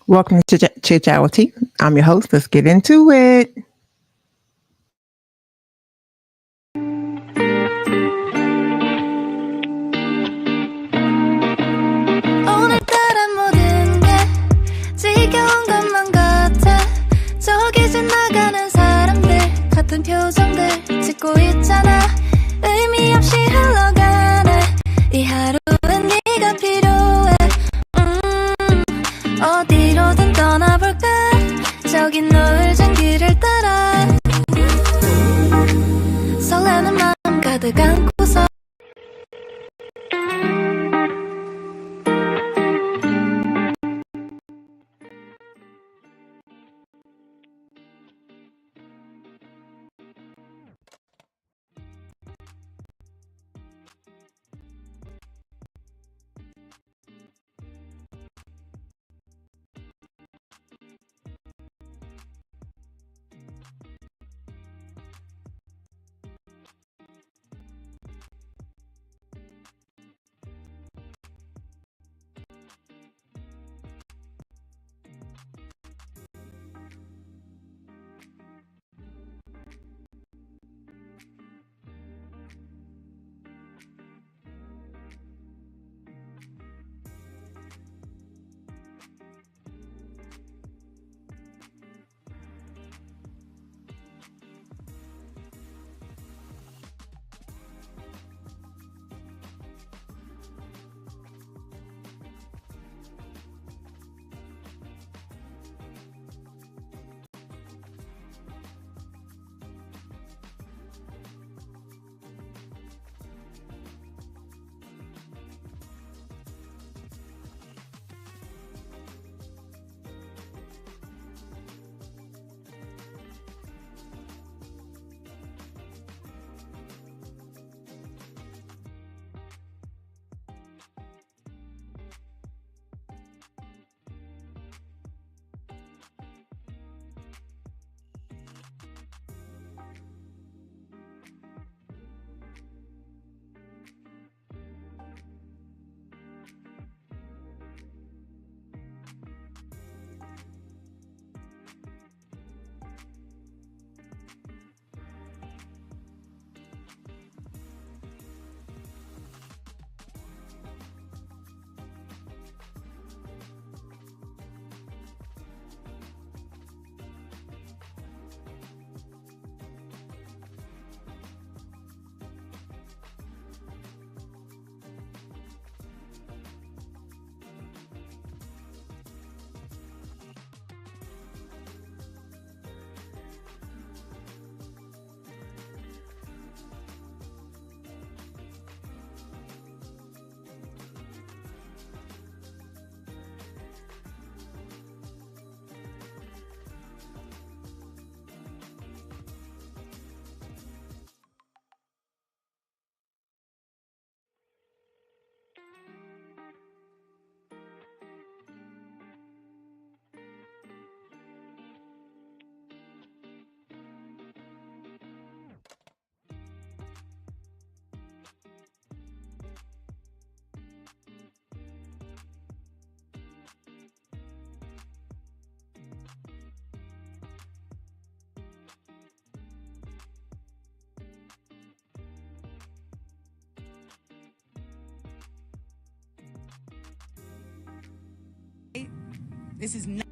Welcome to Chit Chat with T. I'm your host. Let's get into it. 오늘따라 모든 게 지겨운 것만 같아. 저기 지나가는 사람들 같은 표정들 짓고 있잖아. 의미 없이 흘러가네 이 하루엔 네가 필요해. 어디로든 떠나볼까. 저기 노을진 길을 따라 설레는 마음 가득 안고서 This is not.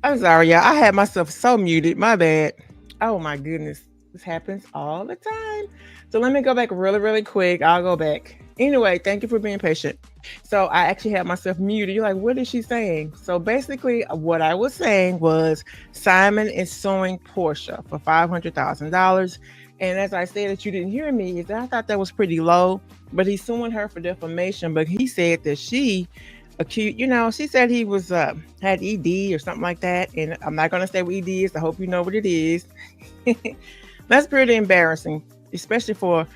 I'm sorry, y'all. I had myself so muted. My bad. Oh my goodness. This happens all the time. So let me go back really, really quick. I'll go back. Anyway, thank you for being patient. So I actually had myself muted. You're like, what is she saying? So basically, what I was saying was Simon is suing Portia for $500,000. And as I said that you didn't hear me, is that I thought that was pretty low, but he's suing her for defamation. But he said that she accused, she said he was had ED or something like that. And I'm not gonna say what ED is. I hope you know what it is. That's pretty embarrassing, especially for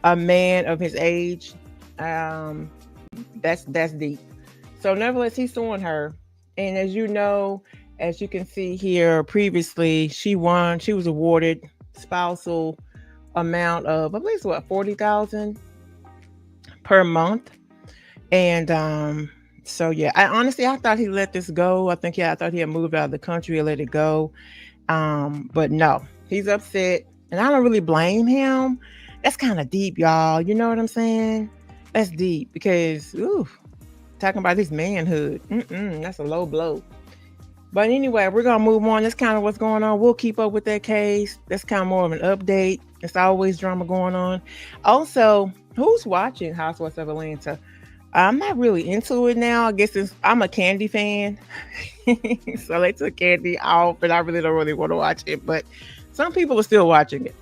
a man of his age. That's deep. So nevertheless, he's suing her. And as you know, as you can see here previously, she won. She was awarded spousal amount of, I believe it's what, 40,000. per month. And so yeah, I thought he let this go. I thought he had moved out of the country and let it go. But no, he's upset, and I don't really blame him. That's kind of deep, y'all. You know what I'm saying? That's deep because ooh, talking about this manhood, that's a low blow. But anyway, we're gonna move on. That's kind of what's going on. We'll keep up with that case. That's kind of more of an update. There's always drama going on. Also, who's watching Housewives of Atlanta? I'm not really into it now. I guess I'm a Candy fan, so they took Candy off, and I really don't really want to watch it. But some people are still watching it.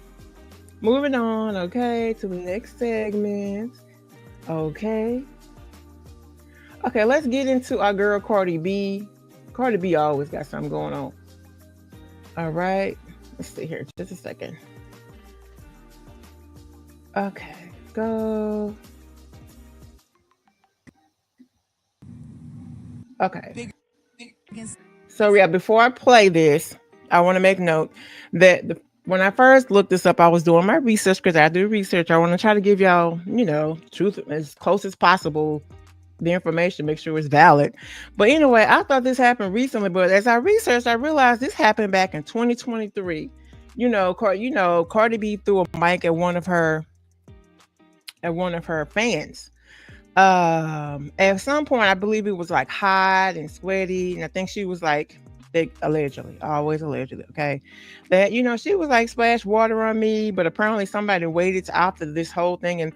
Moving on, okay, to the next segment. Okay, okay, let's get into our girl Cardi B. Cardi B always got something going on. All right, let's see here, just a second. Okay, go. Okay. So yeah, before I play this, I want to make note that when I first looked this up, I was doing my research because I do research. I want to try to give y'all, truth as close as possible, the information, make sure it's valid. But anyway, I thought this happened recently, but as I researched, I realized this happened back in 2023. Cardi B threw a mic at one of her fans. At some point, I believe it was like hot and sweaty, and I think she was like, they allegedly, always allegedly, okay, that she was like splash water on me, but apparently somebody waited after this whole thing and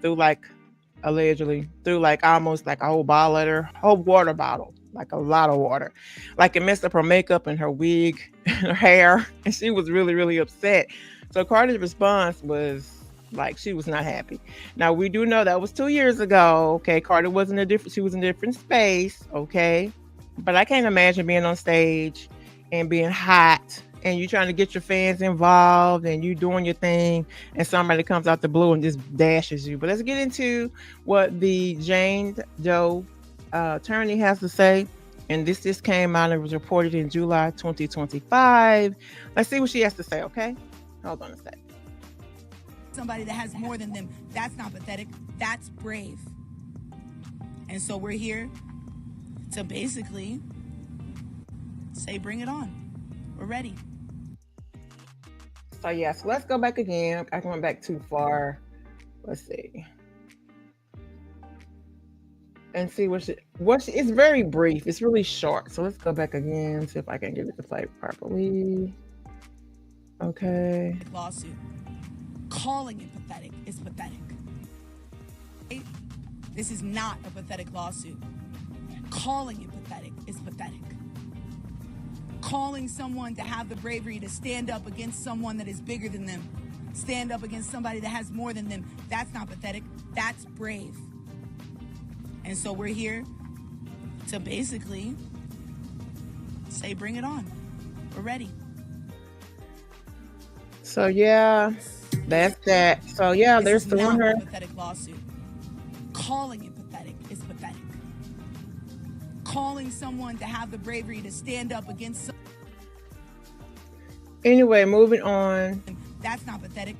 allegedly threw like almost like a whole bottle at her, whole water bottle, like a lot of water, like it messed up her makeup and her wig and her hair, and she was really really upset. So Cardi's response was like she was not happy. Now we do know that was 2 years ago. Okay, Cardi wasn't she was in a different space. Okay, but I can't imagine being on stage and being hot and you trying to get your fans involved and you doing your thing and somebody comes out the blue and just dashes you. But let's get into what the Jane Doe attorney has to say. And this just came out and was reported in July 2025. Let's see what she has to say. Okay, hold on a second. Somebody that has more than them, that's not pathetic, that's brave. And so we're here to basically say bring it on. We're ready. So yeah, so let's go back again. I went back too far. Let's see. And see it's very brief. It's really short. So let's go back again, see if I can get it to play properly. Okay. Lawsuit. Calling it pathetic is pathetic. This is not a pathetic lawsuit. Calling it pathetic is pathetic. Calling someone to have the bravery to stand up against someone that is bigger than them, stand up against somebody that has more than them, that's not pathetic, that's brave. And so we're here to basically say bring it on. We're ready. So yeah, that's that. So yeah, they're suing her. A pathetic lawsuit. Calling it pathetic is pathetic. Calling someone to have the bravery to stand up against Anyway, moving on. That's not pathetic.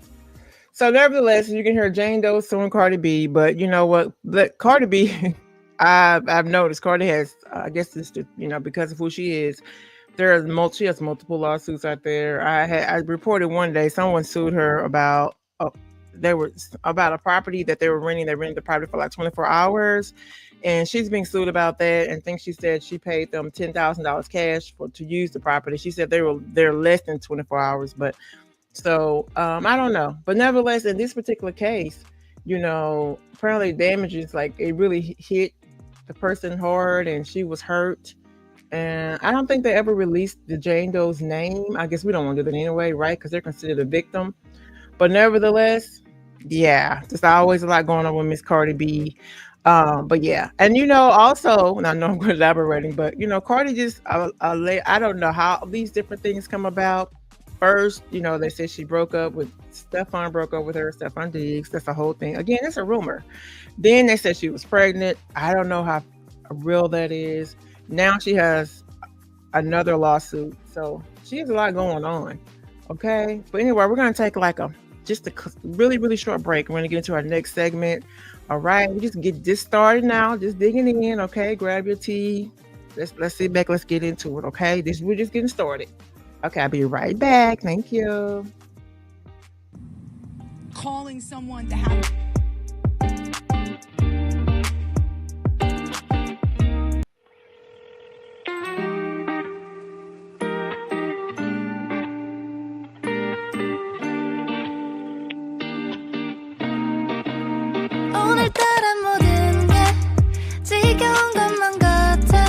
So nevertheless, you can hear Jane Doe suing Cardi B, but you know what? Cardi B, I've noticed Cardi has, I guess it's because of who she is. She has multiple lawsuits out there. I reported one day someone sued her about about a property that they were renting. They rented the property for like 24 hours, and she's being sued about that. And I think she said she paid them $10,000 cash to use the property. She said they're less than 24 hours, but so I don't know. But nevertheless, in this particular case, apparently damages, like it really hit the person hard, and she was hurt. And I don't think they ever released the Jane Doe's name. I guess we don't want to do that anyway, right? Because they're considered a victim. But nevertheless, yeah, there's always a lot going on with Miss Cardi B. But yeah, and also, and I know I'm going to elaborating, but Cardi just, I don't know how these different things come about. First, they said she broke up with Stefan Diggs. That's the whole thing. Again, it's a rumor. Then they said she was pregnant. I don't know how real that is. Now she has another lawsuit. So she has a lot going on. Okay. But anyway, we're going to take like a just a really, really short break. We're going to get into our next segment. All right. We just get this started now. Just digging in. Okay. Grab your tea. Let's sit back. Let's get into it. Okay. We're just getting started. Okay. I'll be right back. Thank you. Calling someone to have 오늘따라 모든 게 지겨운 것만 같아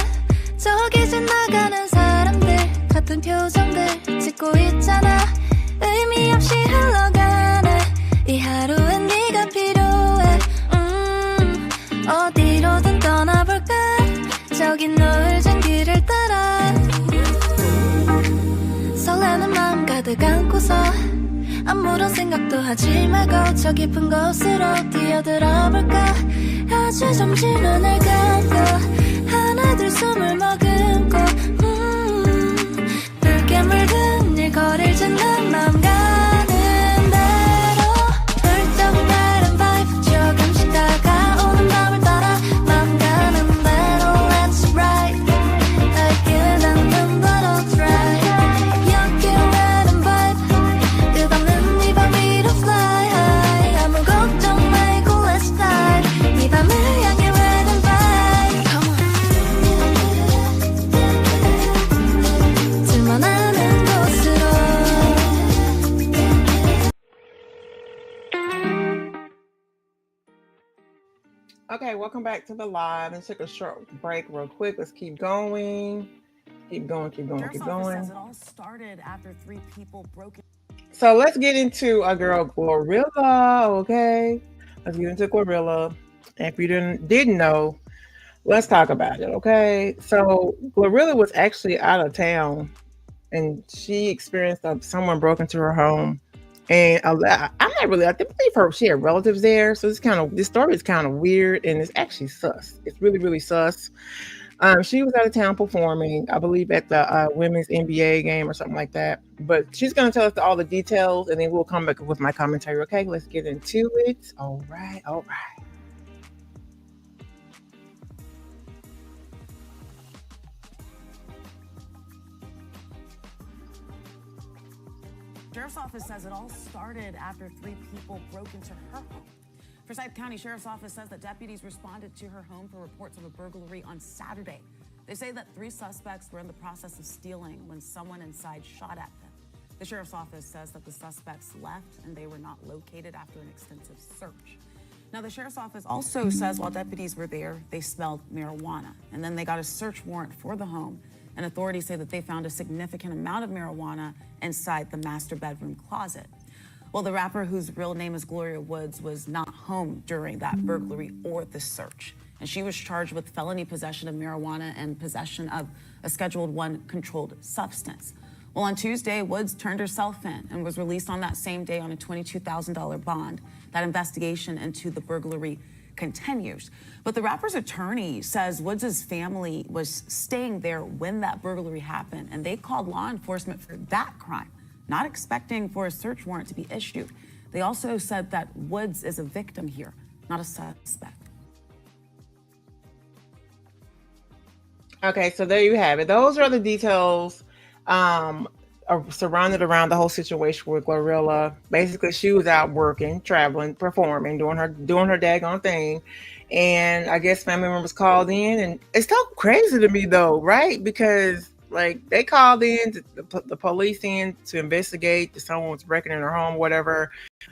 저기 지나가는 사람들 같은 표정들 짓고 있잖아 의미 없이 흘러가네 이 하루엔 네가 필요해 어디로든 떠나볼까 저기 노을진 길을 따라 설레는 마음 가득 안고서 아무런 생각도 하지 말고 저 깊은 곳으로 뛰어들어 볼까 아주 잠시 눈을 감고 하나 둘 숨을 머금고 붉게 물든 일거리를 짓는 마음 가는 대로 훌쩍 다른 vibe 조금씩 다가오는 밤을 따라 마음 가는 대로 let's ride like 않는 bottle dry 연기라는 vibe 끝없는 이 밤 위로 fly high 아무 걱정 말고 let's dive 이 밤을 향해 red and vibe come on 둘만 아는 곳으로 Okay. Welcome back to the live. Let's take a short break real quick. Let's keep going. Keep going. Keep going. Keep Sheriff's office going. says it all started after 3 people broke in. So let's get into our girl Glorilla. Okay. Let's get into Glorilla. If you didn't know, let's talk about it. Okay. So Glorilla was actually out of town and she experienced someone broke into her home. And I'm not really, I believe she had relatives there. So this story is kind of weird and it's actually sus. It's really, really sus. She was out of town performing, I believe, at the women's NBA game or something like that. But she's going to tell us all the details and then we'll come back with my commentary. Okay, let's get into it. All right. Sheriff's office says it all started after 3 people broke into her home. Forsyth County Sheriff's Office says that deputies responded to her home for reports of a burglary on Saturday. They say that 3 suspects were in the process of stealing when someone inside shot at them. The Sheriff's Office says that the suspects left and they were not located after an extensive search. Now, the Sheriff's Office also says while deputies were there, they smelled marijuana, and then they got a search warrant for the home. And authorities say that they found a significant amount of marijuana inside the master bedroom closet. Well, the rapper, whose real name is Gloria Woods, was not home during that burglary or the search. And she was charged with felony possession of marijuana and possession of a Schedule I controlled substance. Well, on Tuesday, Woods turned herself in and was released on that same day on a $22,000 bond. That investigation into the burglary continues. But the rapper's attorney says Woods' family was staying there when that burglary happened, and they called law enforcement for that crime, not expecting for a search warrant to be issued. They also said that Woods is a victim here, not a suspect. Okay, so there you have it. Those are the details surrounded around the whole situation with Glorilla. Basically, she was out working, traveling, performing, doing her daggone thing. And I guess family members called in. And it's so crazy to me, though, right? Because, like, they called in, the police in to investigate that someone was breaking in her home, whatever,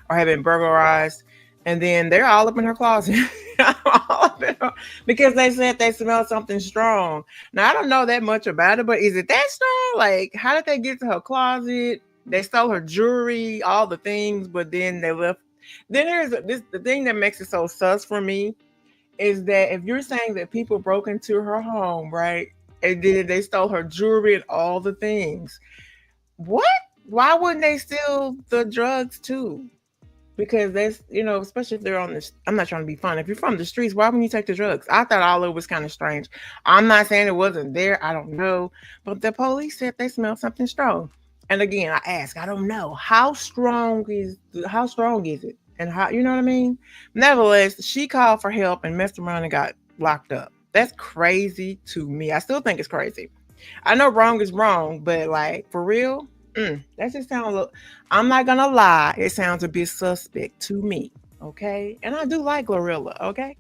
or had been burglarized. And then they're all up in her closet. Because they said they smelled something strong. Now, I don't know that much about it, but is it that strong? Like, how did they get to her closet? They stole her jewelry, all the things, but then they left. Then the thing that makes it so sus for me is that if you're saying that people broke into her home, right, and then they stole her jewelry and all the things, what? Why wouldn't they steal the drugs too? Because that's, especially if they're on this, I'm not trying to be fun. If you're from the streets, why wouldn't you take the drugs? I thought all of it was kind of strange. I'm not saying it wasn't there. I don't know. But the police said they smelled something strong. And again, I ask, I don't know how strong is it, and how you know what I mean. Nevertheless, she called for help and messed around and got locked up. That's crazy to me. I still think it's crazy. I know wrong is wrong, but like for real, that just sounds. I'm not gonna lie, it sounds a bit suspect to me. Okay, and I do like Glorilla. Okay.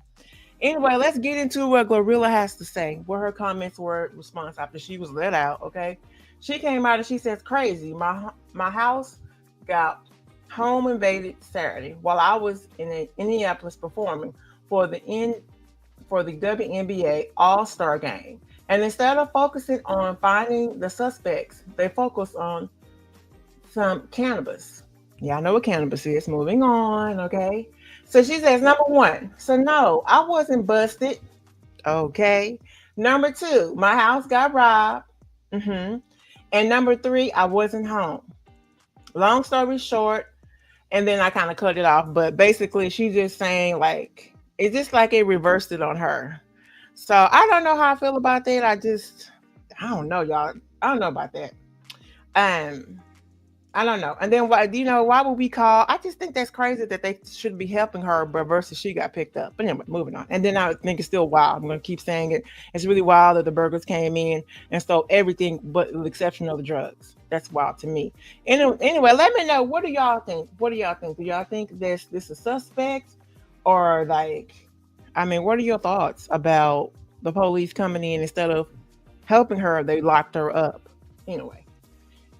Anyway, let's get into what Glorilla has to say. What her comments were response after she was let out. Okay, she came out and she says, "Crazy. My house got home invaded Saturday while I was in Indianapolis performing for the WNBA All Star Game. And instead of focusing on finding the suspects, they focus on some cannabis. Yeah, I know what cannabis is. Moving on, okay? So she says, number one, so no, I wasn't busted, okay? Number two, my house got robbed. hmm And number three, I wasn't home. Long story short, and then I kind of cut it off, but basically, she's just saying, like, it's just like it reversed it on her. So I don't know how I feel about that. I don't know, y'all. I don't know about that. Um, I don't know. And then why? Do you know why would we call? I just think that's crazy that they should be helping her, but versus she got picked up. But anyway, moving on. And then I think it's still wild. I'm gonna keep saying it. It's really wild that the burglars came in and stole everything, but the exception of the drugs. That's wild to me. Anyway, let me know. What do y'all think? What do y'all think? Do y'all think this is suspect, or like? I mean, what are your thoughts about the police coming in instead of helping her? They locked her up. Anyway.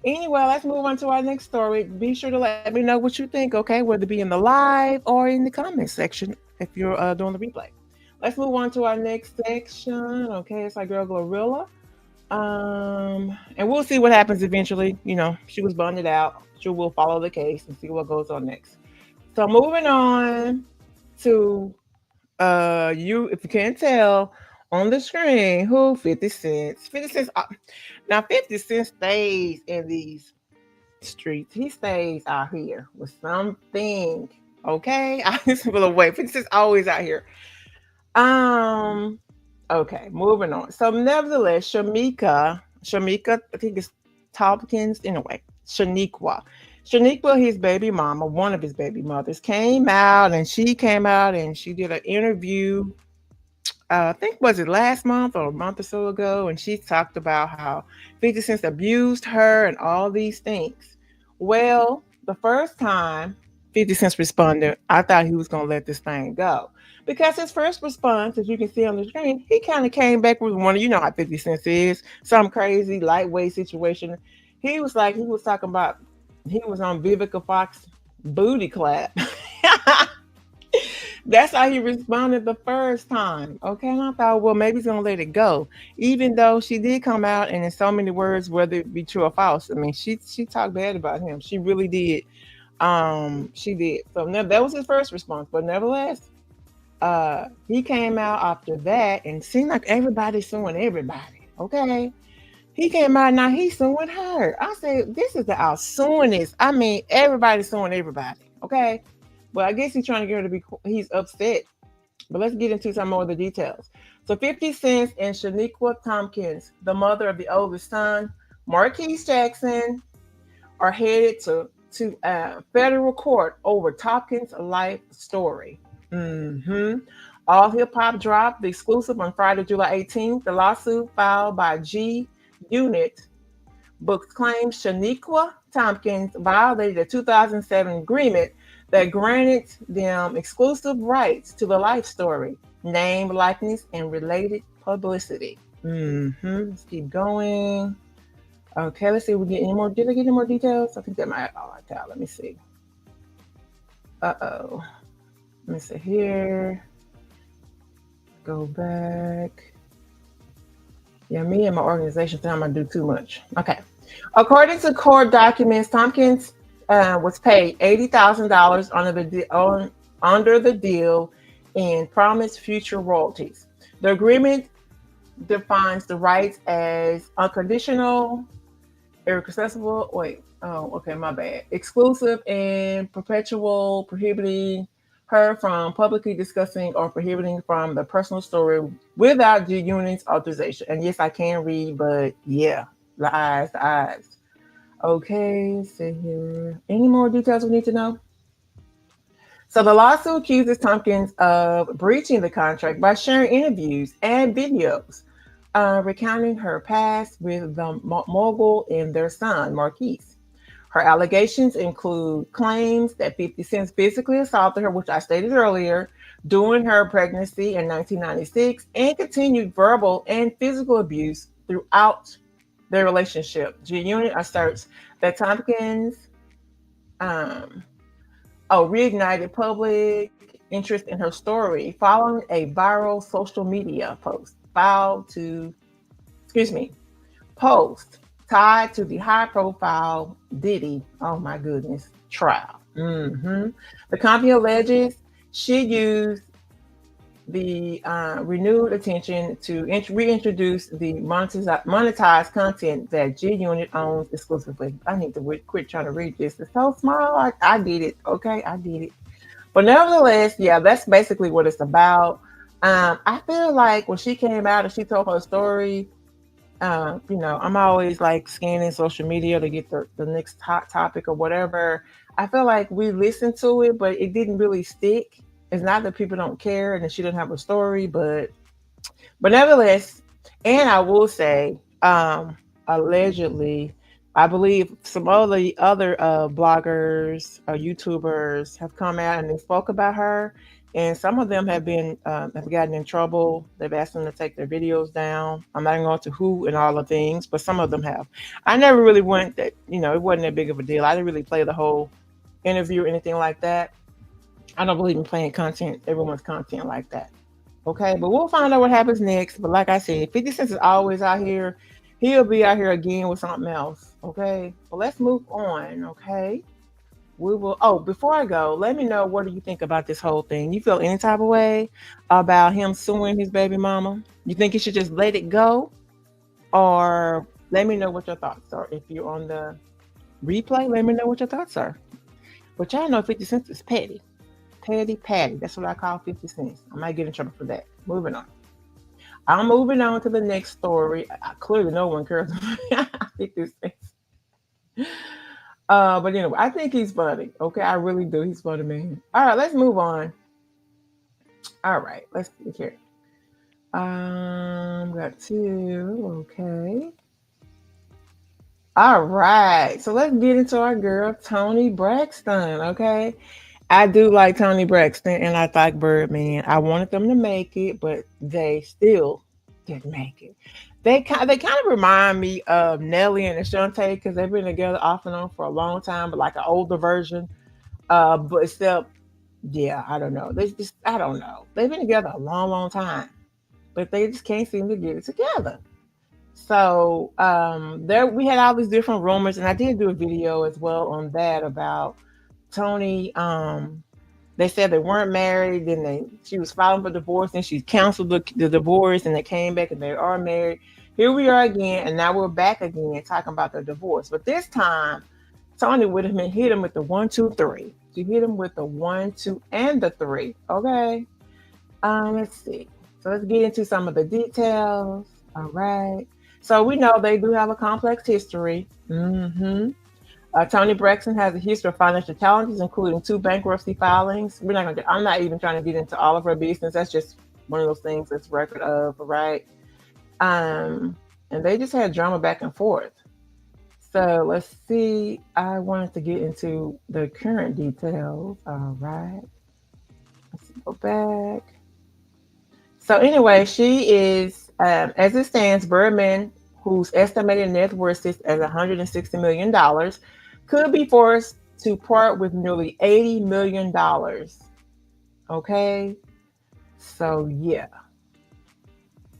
Anyway, let's move on to our next story. Be sure to let me know what you think, okay? Whether it be in the live or in the comment section if you're doing the replay. Let's move on to our next section, okay? It's our girl Glorilla. And we'll see what happens eventually. You know, she was bonded out. She will follow the case and see what goes on next. So moving on to you, if you can't tell on the screen, who 50 cents. 50 cents. Now 50 Cent stays in these streets. He stays out here with something. Okay, I just feel away. 50 Cent's always out here. Um. Okay, moving on. So, nevertheless, Shamika, I think it's Tompkins. Anyway, Shaniqua, his baby mama, one of his baby mothers, came out and she did an interview. I think was it last month or a month or so ago, and she talked about how 50 Cent abused her and all these things. Well, the first time 50 Cent responded, I thought he was gonna let this thing go. Because his first response, as you can see on the screen, he kind of came back with one of you know how 50 Cent is, some crazy lightweight situation. He was talking about he was on Vivica Fox booty clap. That's how he responded the first time. Okay. And I thought, well, maybe he's gonna let it go. Even though she did come out and in so many words, whether it be true or false. I mean, she talked bad about him. She really did. She did. So that was his first response. But nevertheless, he came out after that and seemed like everybody's suing everybody. Okay. He came out now he's suing her. I said, this is the out suingest. I mean, everybody's suing everybody. Okay. Well, I guess he's trying to get her to be, he's upset. But let's get into some more of the details. So 50 Cent and Shaniqua Tompkins, the mother of the oldest son, Marquise Jackson, are headed to federal court over Tompkins' life story. All Hip Hop dropped the exclusive on Friday, July 18th. The lawsuit filed by G Unit Books claims Shaniqua Tompkins violated a 2007 agreement that granted them exclusive rights to the life story, name, likeness, and related publicity. Let's keep going. Okay, let's see if we get any more. Did I get any more details? I think that might have all I got. Let me see. Uh-oh. Let me see here. Go back. Yeah, me and my organization think I'm gonna do too much. Okay. According to court documents, Tompkins was paid $80,000 under the deal and promised future royalties. The agreement defines the rights as unconditional, irreconcilable. Wait, oh, okay, my bad. Exclusive and perpetual, prohibiting her from publicly discussing or prohibiting from the personal story without the union's authorization. And yes, I can read, but yeah, the eyes. Okay, see here. Any more details we need to know? So the lawsuit accuses Tompkins of breaching the contract by sharing interviews and videos recounting her past with the mogul and their son, Marquise. Her allegations include claims that 50 Cent physically assaulted her, which I stated earlier, during her pregnancy in 1996, and continued verbal and physical abuse throughout their relationship. G Unit asserts that Tompkins um, reignited public interest in her story following a viral social media excuse me, post tied to the high profile Diddy, oh my goodness, trial. The company alleges she used the renewed attention to reintroduce the monetized content that G Unit owns exclusively. I need to quit trying to read this. It's so small. I did it. Okay, I did it. But nevertheless, yeah, that's basically what it's about. I feel like when she came out and she told her story, I'm always like scanning social media to get the next hot topic or whatever. I feel like we listened to it, but it didn't really stick. It's not that people don't care and that she didn't have a story, but nevertheless, and I will say, allegedly, I believe some other bloggers or YouTubers have come out and they spoke about her, and some of them have gotten in trouble. They've asked them to take their videos down. I'm not going to who and all the things, but some of them have. I never really went that it wasn't that big of a deal. I didn't really play the whole interview or anything like that. I don't believe in playing everyone's content like that. Okay, but we'll find out what happens next. But like I said, 50 Cent is always out here. He'll be out here again with something else. Okay, but let's move on. Okay, we will. Oh, before I go, let me know, what do you think about this whole thing? You feel any type of way about him suing his baby mama? You think he should just let it go, or let me know what your thoughts are? If you're on the replay, let me know what your thoughts are. But y'all know 50 Cent is petty. Patty. That's what I call 50 cents. I might get in trouble for that. Moving on. I'm moving on to the next story. Clearly, no one cares about 50 cents. But anyway, I think he's funny. Okay, I really do. He's funny, man. All right, let's move on. All right, let's see here. Got two. Okay. All right, so let's get into our girl Toni Braxton. Okay. I do like Toni Braxton and I like Birdman. I wanted them to make it, but they still didn't make it. They kind of remind me of Nelly and Ashante because they've been together off and on for a long time, but like an older version. But except, yeah, I don't know. I don't know. They've been together a long, long time, but they just can't seem to get it together. So there we had all these different rumors, and I did do a video as well on that about Toni. They said they weren't married, then she was filing for divorce, and she canceled the divorce, and they came back and they are married. Here we are again, and now we're back again talking about the divorce. But this time, Toni would have hit him with the 1, 2, 3. She hit him with the 1, 2, and the 3. Okay. Let's see. So let's get into some of the details. All right. So we know they do have a complex history. Toni Braxton has a history of financial challenges, including 2 bankruptcy filings. I'm not even trying to get into all of her business. That's just one of those things that's record of, right? And they just had drama back and forth. So let's see. I wanted to get into the current details. All right. Let's go back. So anyway, she is, as it stands, Birdman, whose estimated net worth sits at $160 million, could be forced to part with nearly $80 million. Okay. So yeah.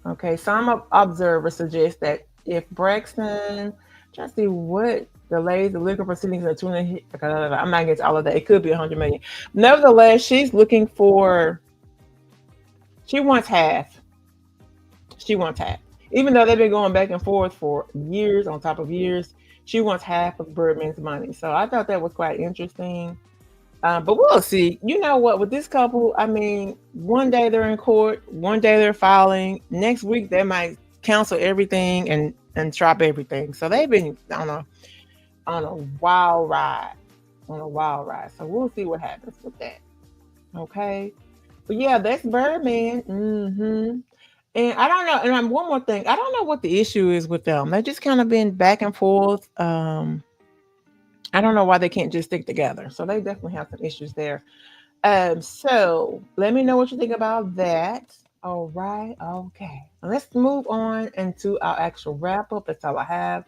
Okay. Some observers suggest that if Braxton, trying to see what delays the legal proceedings are tuning. I'm not getting to all of that. It could be 100 million. Nevertheless, she wants half. She wants half. Even though they've been going back and forth for years on top of years, she wants half of Birdman's money. So I thought that was quite interesting. But we'll see. You know what? With this couple, I mean, one day they're in court, one day they're filing. Next week they might cancel everything and drop everything. So they've been, I don't know. on a wild ride. On a wild ride. So we'll see what happens with that. Okay. But yeah, that's Birdman. And I don't know. And one more thing. I don't know what the issue is with them. They just kind of been back and forth. I don't know why they can't just stick together. So they definitely have some issues there. So let me know what you think about that. All right, okay. Let's move on into our actual wrap up. That's all I have.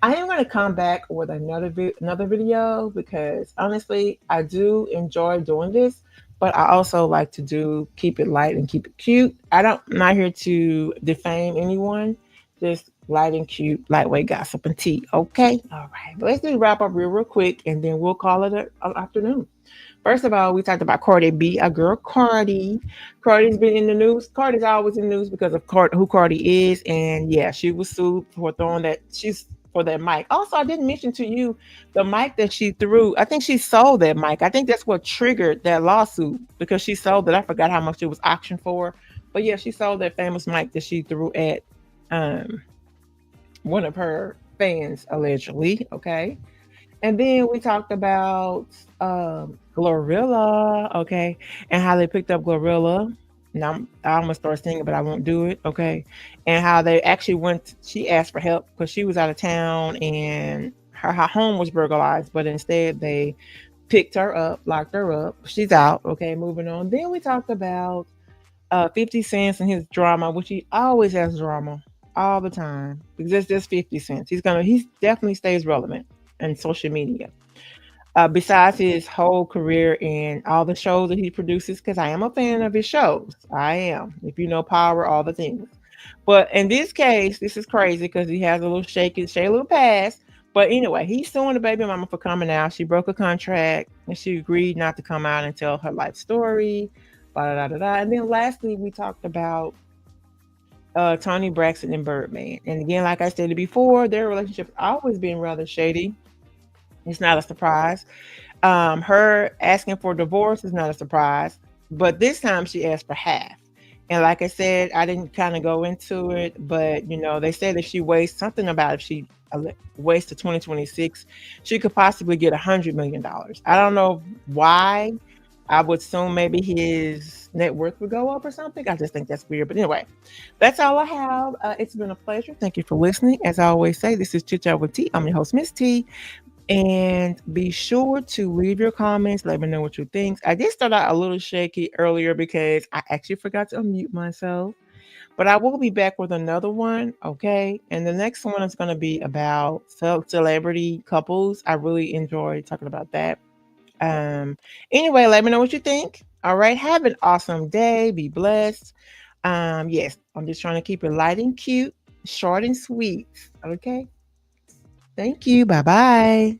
I am going to come back with another video because honestly, I do enjoy doing this, but I also like to do keep it light and keep it cute. I'm not here to defame anyone. Just light and cute, lightweight gossip and tea. Okay, all right. But let's just wrap up real quick, and then we'll call it an afternoon. First of all, we talked about Cardi B, a girl Cardi. Cardi's been in the news. Cardi's always in the news because of who Cardi is, and yeah, she was sued for throwing that. She's for that mic. Also, I didn't mention to you the mic that she threw. I think she sold that mic. I think that's what triggered that lawsuit because she sold it. I forgot how much it was auctioned for, but yeah, she sold that famous mic that she threw at um, one of her fans allegedly. Okay. And then we talked about Glorilla, okay, and how they picked up Glorilla. Now I'm gonna start singing, but I won't do it, okay. And how they actually went. She asked for help because she was out of town and her home was burglarized, but instead they picked her up, locked her up. She's out, okay. Moving on. Then we talked about 50 Cent and his drama, which he always has drama all the time because it's just 50 Cent. He definitely stays relevant in social media. Besides his whole career and all the shows that he produces, because I am a fan of his shows. I am. If you know Power, all the things. But in this case, this is crazy because he has a little shady little past. But anyway, he's suing the baby mama for coming out. She broke a contract and she agreed not to come out and tell her life story. Blah, blah, blah, blah. And then lastly, we talked about Toni Braxton and Birdman. And again, like I stated before, their relationship always been rather shady. It's not a surprise. Her asking for divorce is not a surprise, but this time she asked for half. And like I said, I didn't kind of go into it, but they said if she wastes something about if she waits to 2026, she could possibly get $100 million. I don't know why. I would assume maybe his net worth would go up or something. I just think that's weird. But anyway, that's all I have. It's been a pleasure. Thank you for listening. As I always say, this is Chit Chat with T. I'm your host, Miss T. And be sure to leave your comments. Let me know what you think. I did start out a little shaky earlier because I actually forgot to unmute myself. But I will be back with another one, okay? And the next one is going to be about celebrity couples. I really enjoy talking about that. Um, anyway, let me know what you think. All right, have an awesome day. Be blessed. Yes, I'm just trying to keep it light and cute, short and sweet. Okay. Thank you. Bye bye.